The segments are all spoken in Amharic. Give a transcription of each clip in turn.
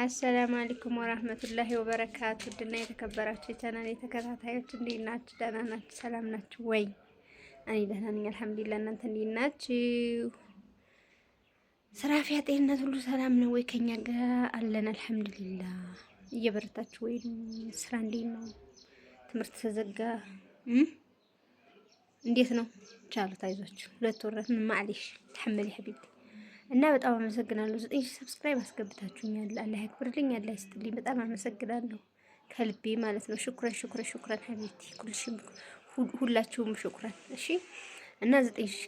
አሰላሙ አለይኩም ወራህመቱላሂ ወበረካቱ። ድና የተከበራችሁ የቻናሌ ተከታታዮች እንዴት ናችሁ? ደህና ናችሁ? ሰላም ናችሁ ወይ? እኔ ደህና ነኝ አልሐምዱሊላህ። እናንተ እንዴት ናችሁ? ስራ፣ ፊያ፣ ጤንነት ሁሉ ሰላም ነው ወይ? ከኛ ጋር አለን አልሐምዱሊላህ። እየበረታችሁ ወይ? ስራ እንዴት ነው? ትምህርት ተዘጋ እንዴት ነው? ቻሉት፣ አይዟችሁ። 2 ወራት ምን ማለሽ ተሐመል ሐቢቢ እና በጣም አመሰግናለሁ። 9000 ሰብስክራይብ አስገብታችሁኛል። አላህ ያክብርልኝ፣ አላህ ይስጥልኝ። በጣም አመሰግናለሁ ከልቤ ማለት ነው። ሹክራን ሀቢብቲ ሁላችሁም ሹክራን። እሺ እና 9000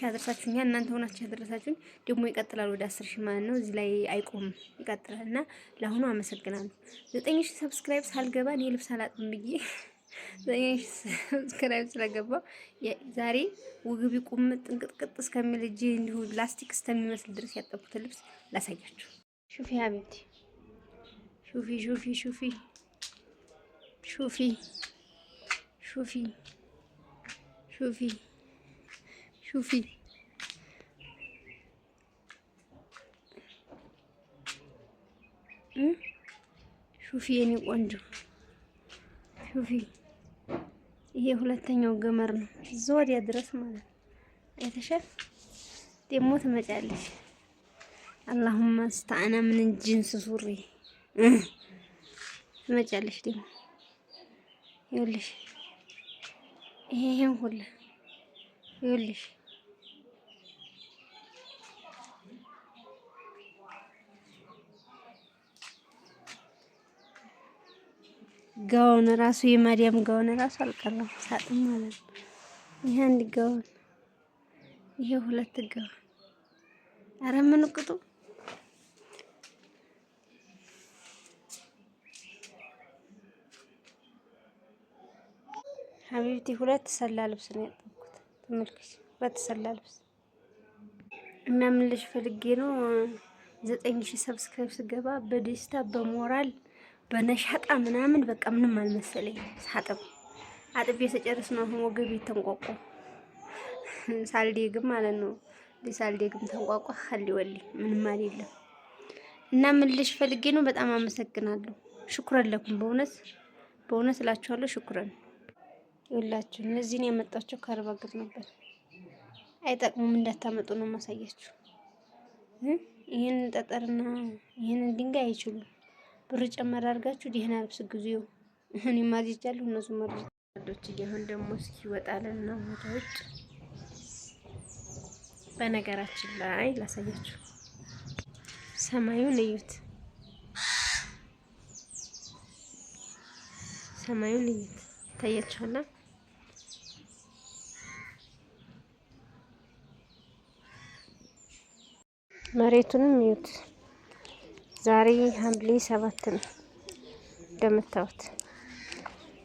አደረሳችሁኛል። እናንተ ሆናችሁ ያደረሳችሁኝ ደግሞ ይቀጥላል ወደ 10000 ማለት ነው። እዚህ ላይ አይቆምም፣ ይቀጥላል እና ለአሁኑ አመሰግናለሁ። 9000 ሰብስክራይብ ሳልገባ እኔ ልብስ አላጥም ብዬ 9000 ሰብስክራይብ ስለገባው ዛሬ ውግቢ ቁምጥ እንቅጥቅጥ እስከሚል እጄ እንዲሁ ላስቲክ እስከሚመስል ድረስ ያጠብኩትን ልብስ ላሳያችሁ። ሹፊ ሀቢብቲ ሹፊ ሹፊ ሹፊ ሹፊ ሹፊ ሹፊ ሹፊ ሹፊ የኔ ቆንጆ ሹፊ። ይሄ ሁለተኛው ገመር ነው ዞሪያ ድረስ ማለት ነው። አይተሻል። ደግሞ ትመጫለሽ። አላሁማ ስታአና ምን ጂንስ ሱሪ ትመጫለሽ። ደግሞ ይኸውልሽ ይሄን ሁሉ ይኸውልሽ ጋውን ራሱ የማዲያም ጋውን ራሱ አልቀረም ሳጥን ማለት ነው። ይሄ አንድ ጋውን፣ ይሄ 2 ጋውን። አረ ምን ቅጡ! ሀቢብቲ 2 ሰላ ልብስ ነው ያጠብኩት። ተመልከች፣ 2 ሰላ ልብስ እና ምን ልሽ ፈልጌ ነው 9000 ሰብስክራይብ ስገባ በደስታ በሞራል በነሻጣ ምናምን በቃ ምንም አልመሰለኝ። አጥቤ ስጨርስ ነው አሁን ወገቤ ተንቋቋ። ሳልዴግም ማለት ነው። ሳልዴግም ተንቋቋ። ወሊ ምንም አይደለም። እና ምን ልሽ ፈልጌ ነው በጣም አመሰግናለሁ። ሽኩረን ለኩም በእውነት እላችኋለሁ። ሽኩረን ይላችሁ። እነዚህን ያመጣቸው ከአረብ አገር ነበር። አይጠቅሙም፣ እንዳታመጡ ነው ማሳያችሁ። ይሄን ጠጠርና ይሄን ድንጋይ አይችሉም። ብር ጨመር አድርጋችሁ ደህና ልብስ ግዙ። እኔ ማዝጃለሁ፣ እነሱ ማርጆች። ይሁን ደግሞ እስኪ ወጣለና ወደ ውጭ። በነገራችን ላይ ላሳያችሁ፣ ሰማዩን እዩት፣ ሰማዩን እዩት። ታያችኋላ። መሬቱንም እዩት። ዛሬ ሐምሌ 7 ነው። እንደምታዩት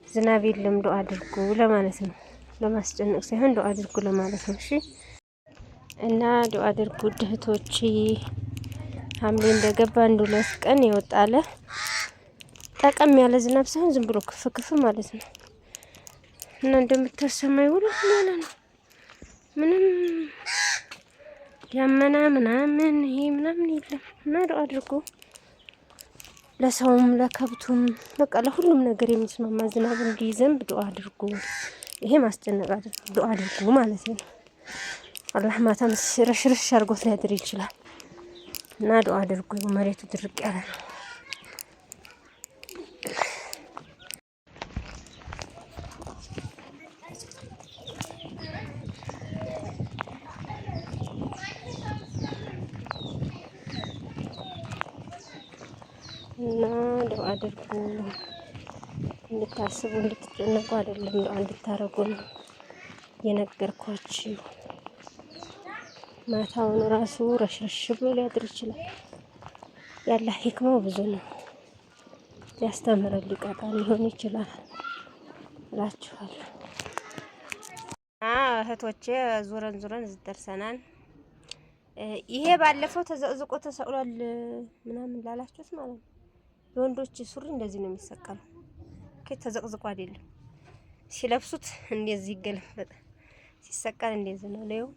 ዝናብ የለም። ዱአ አድርጉ ለማለት ነው፣ ለማስጨነቅ ሳይሆን ዱአ አድርጉ ለማለት ነው። እሺ እና ዱአ አድርጉ እህቶቼ። ሐምሌ እንደገባ 1-2 ቀን ይወጣለ ጠቀም ያለ ዝናብ ሳይሆን ዝም ብሎ ክፍ ማለት ነው። እና እንደምታዩት ሰማይ ሁሉ ያለ ነው። ምንም ደመና ምናምን ይሄ ምናምን የለም። እና ዱአ አድርጉ ለሰውም ለከብቱም በቃ ለሁሉም ነገር የሚስማማ ዝናብ እንዲዘንብ ዱአ አድርጉ። ይሄ ማስጨነቅ ዱአ አድርጉ ማለት ነው። አላህ ማታም ረሽርሽ አድርጎት ሊያድር ይችላል። እና ዱአ አድርጉ። መሬቱ ድርቅ ያለ ነው። እና ዱአ አድርጉ። እንድታስቡ እንድትጨነቁ አይደለም፣ ዱአ እንድታረጉ ነው የነገርኳችሁ። ማታውን ራሱ ረሽረሽ ብሎ ሊያድር ይችላል። ያላህ ሂክማው ብዙ ነው። ሊያስተምረን ሊቀጣን ሊሆን ይችላል እላችኋለሁ። እህቶቼ ዙረን ደርሰናል። ይሄ ባለፈው ተዘቅዝቆ ተሰቅሏል ምናምን ላላችሁት ማለት ነው። የወንዶች ሱሪ እንደዚህ ነው የሚሰቀለው። ተዘቅዝቆ አይደለም ሲለብሱት እንደዚህ ይገለበጣል። ሲሰቀል እንደዚህ ነው።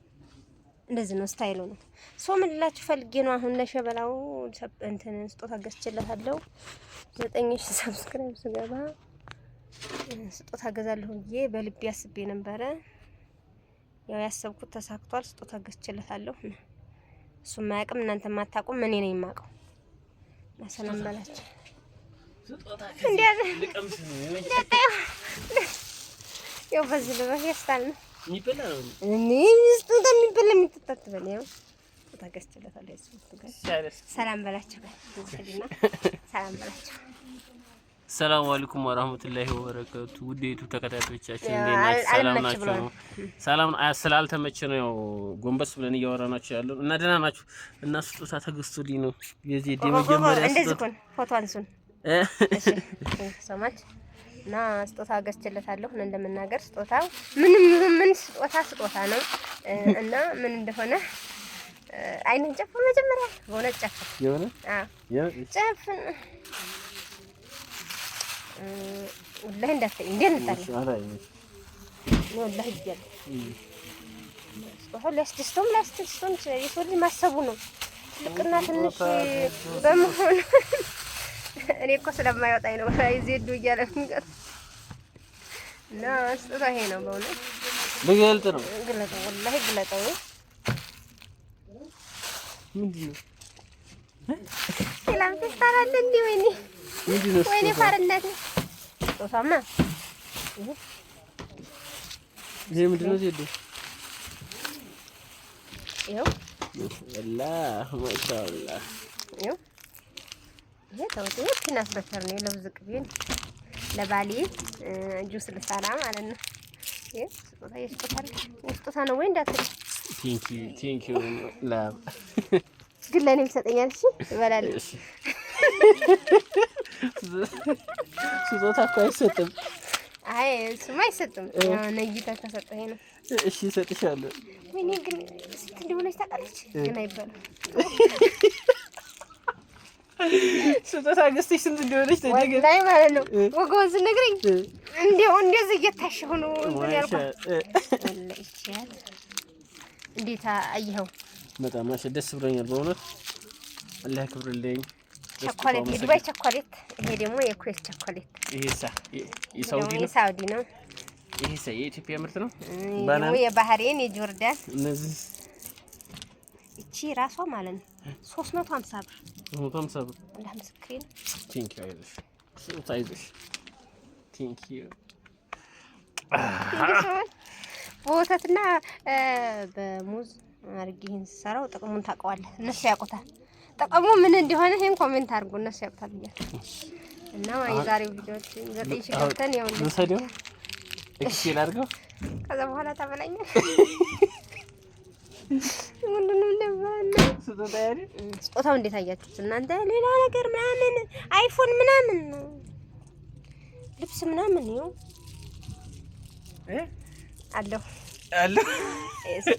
እንደዚህ ነው ስታይሉ ነው። ምን ልላችሁ ፈልጌ ነው አሁን ለሸበላው እንትን ስጦታ ገዝቼለታለሁ። 9000 ሰብስክራይብ ስገባ ስጦታ ገዛለሁ ብዬ በልቤ አስቤ ነበረ። ያው ያሰብኩት ተሳክቷል። ስጦታ ገዝቼለታለሁ። እሱም ማያውቅም እናንተ ማታውቁም እኔ ነኝ የማውቀው። ሰላም በላችሁ ስጦታ ልቀምስ ነው ያው በዚህ ለበህ ያስታል ነው የሚበላ ነው እኔ ስጦታ የሚበላ የሚጠጣ በለው ስጦታ ገዝቼለታለሁ። ሰላም በላችሁ ሰላም በላችሁ። ሰላም አለይኩም ወራህመቱላሂ ወበረካቱ። ውዴቱ ተከታታዮቻችን እንዴት ናችሁ? ሰላም ናችሁ? ሰላም ስላልተመቸ ነው ያው ጎንበስ ብለን እያወራናችሁ ያለው እና ደህና ናችሁ? እና ስጦታ ተገዝቶልኝ ነው የዚህ የመጀመሪያ እንደዚህ ኮን ፎቶ አንሱን እሺ ሰማች እና ስጦታ ገዝቼለታለሁ። እንደምናገር ስጦታው ምን ስጦታ ነው እና ምን እንደሆነ አይነን ጨፍን መጀመሪያ ሆነ ጨፍን የሆነ ጨፍን والله እንዳትይ እንዴ እንጣላ والله ይያል ስጦታው ላስደስቶም የሰው ልጅ ማሰቡ ነው። ትልቅና ትንሽ በመሆኑ እኔ እኮ ስለማይወጣኝ ነው ዜዶ እያለ እንገር እና ስጦታ ይሄ ነው በእውነት በገልጥ ነው ግለጠው والله ግለጠው ምንድነው ሰላም ተስታራለ እንዴ ወይኔ ፋርነት ስጦታማ ይሄ ምንድነው ዜዶ ይኸው والله ما شاء الله ይኸው ይሄ ተውት ትናስ በተር ነው ለብዙ ቅቤን ለባሊ ጁስ ልሰራ ማለት ነው። ይሄ ስጦታ ነው ወይ እንዳትል ቴንክ ዩ ላ ግን ለኔም ሰጠኛል። እሺ ይበላል። ስጦታ እኮ አይሰጥም። አይ እሱማ አይሰጥም። ያው ነይታ ተሰጠኝ ነው። እሺ እሰጥሻለሁ። ወይኔ ግን ስንት እንደሆነች ታውቃለች? ግን አይባልም። ስጦታ ገዝተሽ ስንት እንደሆነች ተደገ ላይ ማለት ነው። ወገወዝ ነግረኝ እንደዚህ እየታሸሁ ነው ያልኩት። እንዴት አየኸው? በጣም ማሽ ደስ ብሎኛል በእውነት አላህ ያክብርልኝ። ቸኮሌት የዱባይ ቸኮሌት፣ ይሄ ደግሞ የኩዌት ቸኮሌት። ይሄሳ የሳውዲ ነው። ይሄሳ የኢትዮጵያ ምርት ነው። ባናና የባህሬን የጆርዳን እነዚህ እቺ ራሷ ማለት ነው 350 ብር 350 ብር። አላህ ምስክሬን። ቴንክ ዩ አይዞሽ አይዞሽ። ቴንክ ዩ በወተትና በሙዝ አድርጌ ይሄን ስሰራው ጥቅሙን ታውቀዋለህ። እነሱ ያውቁታል ጥቅሙ ምን እንደሆነ። ይሄን ኮሜንት አድርጉ እነሱ ያውቁታል ብያለሁ። እና የዛሬው ቪዲዮችን 9000 ገብተን ያው እንሰደው ኤክስፒል አድርገው ከዛ በኋላ ታበላኛል። ምንድነው እንደባለ ስጦታው እንዴት አያችሁት እናንተ? ሌላ ነገር ምናምን አይፎን ምናምን ልብስ ምናምን ነው አለው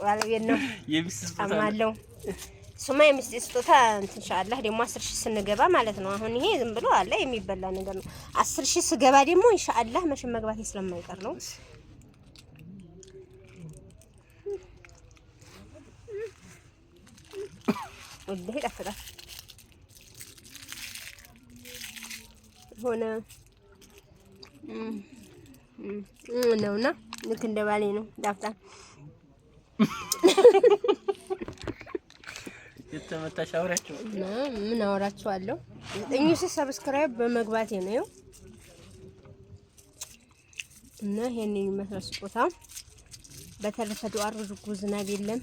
ባለቤት ነው አማለው ሱማ የሚስት ስጦታ ኢንሻአላህ ደግሞ 10000 ስንገባ ማለት ነው። አሁን ይሄ ዝም ብሎ አለ የሚበላ ነገር ነው። 10000 ስገባ ደግሞ ኢንሻአላህ መቼም መግባቴ ስለማይቀር ነው። ወደ ሄዳፈታ ሆነ ነውና ልክ እንደ ባሌ ነው ዳፍታ የተመታሽ አውራቸው ምን አወራቸዋለሁ። 9000 ሰብስክራይብ በመግባቴ ነው እና ይሄንን ይመስላል ስጦታ። በተረፈ ዱአ አድርጉ። ዝናብ የለም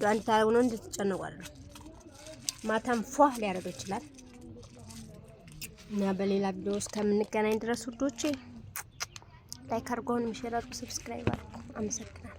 አንተ ታውቁ ነው እንድትጨነቁ አይደል? ማታም ፏ ሊያደርገው ይችላል እና በሌላ ቪዲዮ እስከምንገናኝ ድረስ ውዶቼ ላይክ አድርጉ፣ ሼር አድርጉ፣ ሰብስክራይብ አድርጉ። አመሰግናለሁ።